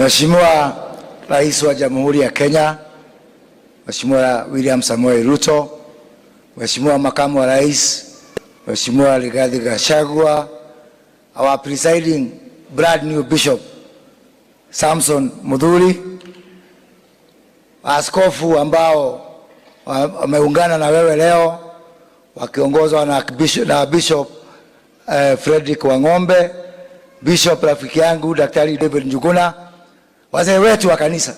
Mheshimiwa Rais wa Jamhuri ya Kenya, Mheshimiwa William Samoei Ruto, Mheshimiwa Makamu wa Rais, Mheshimiwa Rigathi Gachagua, our presiding brand new Bishop Samson Mudhuri, askofu ambao wameungana na wewe leo wakiongozwa na Bishop Frederick Wang'ombe, Bishop rafiki yangu Daktari David Njuguna, wazee wetu wa kanisa,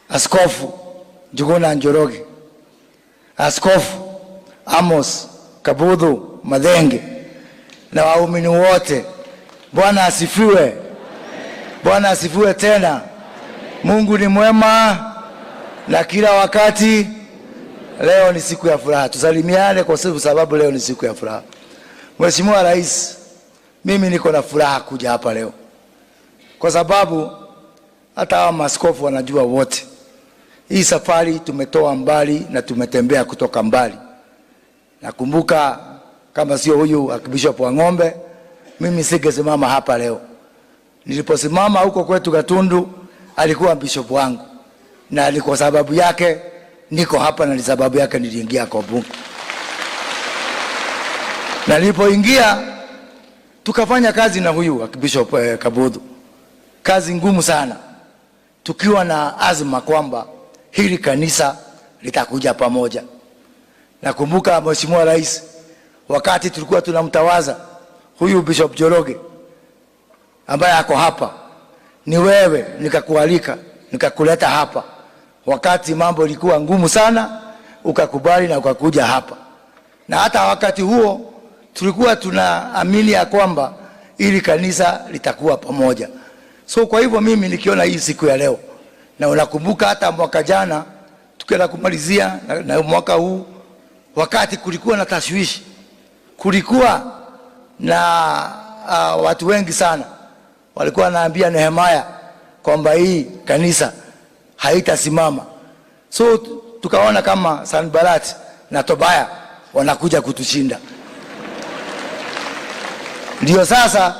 Askofu Njuguna Njoroge, Askofu Amos Kabudhu Madhenge, na waumini wote. Bwana asifiwe. Bwana asifiwe tena. Mungu ni mwema na kila wakati. Leo ni siku ya furaha. Tusalimiane kwa sababu leo ni siku ya furaha. Mheshimiwa Rais, mimi niko na furaha kuja hapa leo, kwa sababu hata hawa maaskofu wanajua wote, hii safari tumetoa mbali na tumetembea kutoka mbali. Nakumbuka kama sio huyu Bishop Wang'ombe, mimi singesimama hapa leo. Niliposimama huko kwetu Gatundu, alikuwa bishop wangu, na ni kwa sababu yake niko hapa, na ni sababu yake niliingia kwa bunge. Na nilipoingia tukafanya kazi na huyu Bishop Kabudhu, kazi ngumu sana, tukiwa na azma kwamba hili kanisa litakuja pamoja. Nakumbuka Mheshimiwa Rais, wakati tulikuwa tunamtawaza huyu Bishop Njoroge ambaye ako hapa, ni wewe nikakualika, nikakuleta hapa. Wakati mambo ilikuwa ngumu sana, ukakubali na ukakuja hapa. Na hata wakati huo tulikuwa tunaamini ya kwamba ili kanisa litakuwa pamoja. So kwa hivyo mimi nikiona hii siku ya leo, na unakumbuka hata mwaka jana tukienda kumalizia na mwaka huu, wakati kulikuwa na tashwishi, kulikuwa na watu wengi sana walikuwa wanaambia Nehemia kwamba hii kanisa haitasimama. So tukaona kama Sanbalat na Tobaya wanakuja kutushinda. Ndio sasa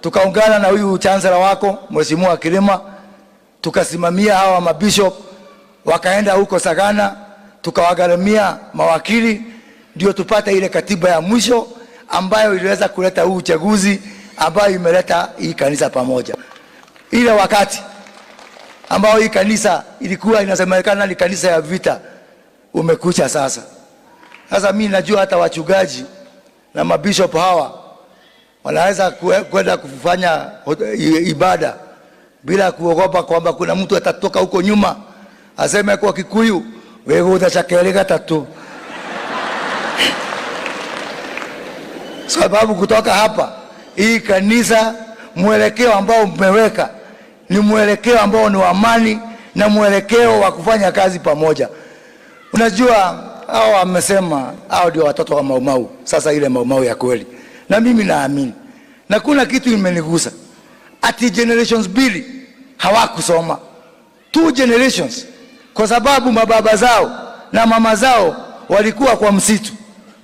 tukaungana na huyu chancellor wako Mheshimiwa Kilima, tukasimamia hawa mabishop, wakaenda huko Sagana, tukawagharamia mawakili, ndio tupate ile katiba ya mwisho ambayo iliweza kuleta huu uchaguzi, ambayo imeleta hii kanisa pamoja. Ile wakati ambao hii kanisa ilikuwa inasemekana ni kanisa ya vita, umekucha sasa. Sasa mimi najua hata wachungaji na mabishop hawa wanaweza kwenda kufanya ibada bila kuogopa kwamba kuna mtu atatoka huko nyuma aseme kwa Kikuyu, wewe utachakeleka tatu. Sababu kutoka hapa, hii kanisa mwelekeo ambao mmeweka ni mwelekeo ambao ni wa amani na mwelekeo wa kufanya kazi pamoja. Unajua hao wamesema hao ndio watoto wa Maumau. Sasa ile Maumau ya kweli, na mimi naamini, na kuna kitu imenigusa, ati generations mbili hawakusoma, 2 generations, kwa sababu mababa zao na mama zao walikuwa kwa msitu,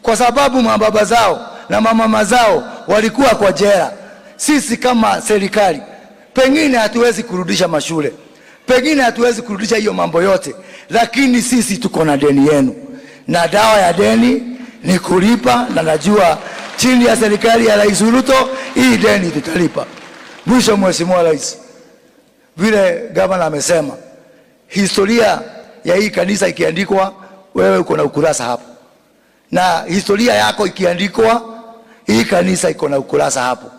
kwa sababu mababa zao na mama zao walikuwa kwa jela. Sisi kama serikali pengine hatuwezi kurudisha mashule, pengine hatuwezi kurudisha hiyo mambo yote, lakini sisi tuko na deni yenu, na dawa ya deni ni kulipa, na najua chini ya serikali ya Rais Ruto hii deni tutalipa. Mwisho, Mheshimiwa Rais, vile gavana amesema, historia ya hii kanisa ikiandikwa, wewe uko na ukurasa hapo, na historia yako ikiandikwa, hii kanisa iko na ukurasa hapo.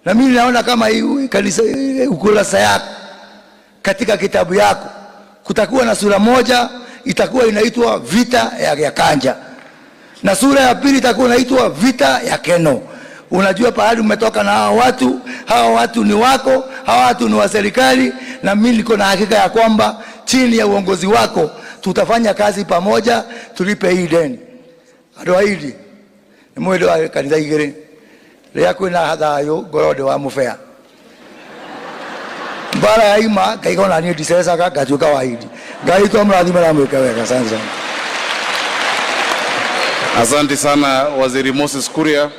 Na mimi naona kama hii kanisa, ukurasa yako katika kitabu yako kutakuwa na sura moja itakuwa inaitwa vita ya Kanja, na sura ya pili itakuwa inaitwa vita ya Keno. Unajua pahali umetoka na hawa watu ni wako, hawa watu ni wa serikali, na mimi niko na hakika ya kwamba chini ya uongozi wako tutafanya kazi pamoja, tulipe hii deni. Ado hili ni mwendo wa kanisa igere lea kwina hathayo gorode wa mufea mbara ya ima kaikona ni disesa gatuka wa hili gaitwa mrathime na mweka wega sana. Asante sana Waziri Moses Kuria.